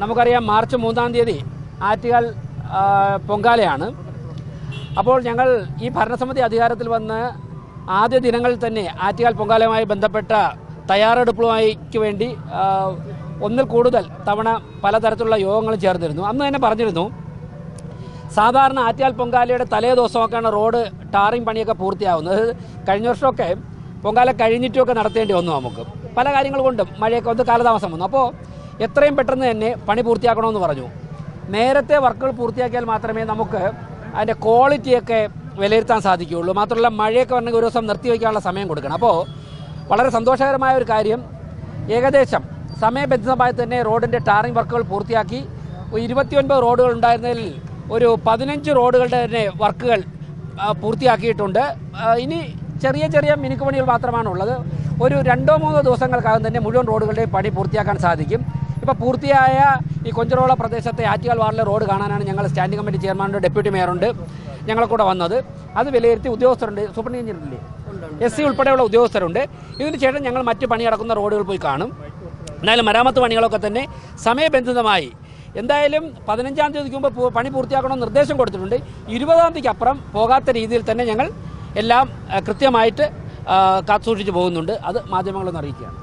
നമുക്കറിയാം മാർച്ച് 3-ാം തീയതി ആറ്റുകാൽ പൊങ്കാലയാണ്. അപ്പോൾ ഞങ്ങൾ ഈ ഭരണസമിതി അധികാരത്തിൽ വന്ന് ആദ്യ ദിനങ്ങളിൽ തന്നെ ആറ്റുകാൽ പൊങ്കാലയുമായി ബന്ധപ്പെട്ട തയ്യാറെടുപ്പുമായിക്ക് വേണ്ടി ഒന്നിൽ കൂടുതൽ തവണ പലതരത്തിലുള്ള യോഗങ്ങളും ചേർന്നിരുന്നു. അന്ന് തന്നെ പറഞ്ഞിരുന്നു, സാധാരണ ആറ്റുകാൽ പൊങ്കാലയുടെ തലേ ദിവസമൊക്കെയാണ് റോഡ് ടാറിങ് പണിയൊക്കെ പൂർത്തിയാവുന്നത്. കഴിഞ്ഞ വർഷമൊക്കെ പൊങ്കാല കഴിഞ്ഞിട്ടുമൊക്കെ നടത്തേണ്ടി വന്നു. നമുക്ക് പല കാര്യങ്ങൾ കൊണ്ടും മഴയൊക്കെ വന്ന് കാലതാമസം വന്നു. അപ്പോൾ എത്രയും പെട്ടെന്ന് തന്നെ പണി പൂർത്തിയാക്കണമെന്ന് പറഞ്ഞു. നേരത്തെ വർക്കുകൾ പൂർത്തിയാക്കിയാൽ മാത്രമേ നമുക്ക് അതിൻ്റെ ക്വാളിറ്റിയൊക്കെ വിലയിരുത്താൻ സാധിക്കുകയുള്ളൂ. മാത്രമല്ല മഴയൊക്കെ വരണമെങ്കിൽ ഒരു ദിവസം നിർത്തിവെക്കാനുള്ള സമയം കൊടുക്കണം. അപ്പോൾ വളരെ സന്തോഷകരമായ ഒരു കാര്യം, ഏകദേശം സമയബന്ധിതമായി തന്നെ റോഡിൻ്റെ ടാറിങ് വർക്കുകൾ പൂർത്തിയാക്കി. 29 റോഡുകൾ ഉണ്ടായിരുന്നതിൽ ഒരു 15 റോഡുകളുടെ തന്നെ വർക്കുകൾ പൂർത്തിയാക്കിയിട്ടുണ്ട്. ഇനി ചെറിയ ചെറിയ മിനുക്കുപണികൾ മാത്രമാണുള്ളത്. ഒരു 2-3 ദിവസങ്ങൾക്കകം തന്നെ മുഴുവൻ റോഡുകളുടെയും പണി പൂർത്തിയാക്കാൻ സാധിക്കും. ഇപ്പോൾ പൂർത്തിയായ ഈ കൊഞ്ചറോള പ്രദേശത്തെ ആറ്റുകാൽ വാർഡിലെ റോഡ് കാണാനാണ് ഞങ്ങൾ സ്റ്റാൻഡിംഗ് കമ്മിറ്റി ചെയർമാനുണ്ട്, ഡെപ്യൂട്ടി മേയറുണ്ട്, ഞങ്ങളെ കൂടെ വന്നത്. അത് വിലയിരുത്തി ഉദ്യോഗസ്ഥരുണ്ട്, സൂപ്പർ എഞ്ചിനീയറില്ലേ, SC ഉൾപ്പെടെയുള്ള ഉദ്യോഗസ്ഥരുണ്ട്. ഇതിന് ശേഷം ഞങ്ങൾ മറ്റ് പണി നടക്കുന്ന റോഡുകൾ പോയി കാണും. എന്നാലും മരാമത്ത് പണികളൊക്കെ തന്നെ സമയബന്ധിതമായി എന്തായാലും 15-ാം തീയതിക്ക് മുമ്പ് പണി പൂർത്തിയാക്കണമെന്ന് നിർദ്ദേശം കൊടുത്തിട്ടുണ്ട്. 20-ാം തീയതിക്ക് അപ്പുറം പോകാത്ത രീതിയിൽ തന്നെ ഞങ്ങൾ എല്ലാം കൃത്യമായിട്ട് കാത്തുസൂക്ഷിച്ച് പോകുന്നുണ്ട്. അത് മാധ്യമങ്ങളൊന്ന് അറിയിക്കുകയാണ്.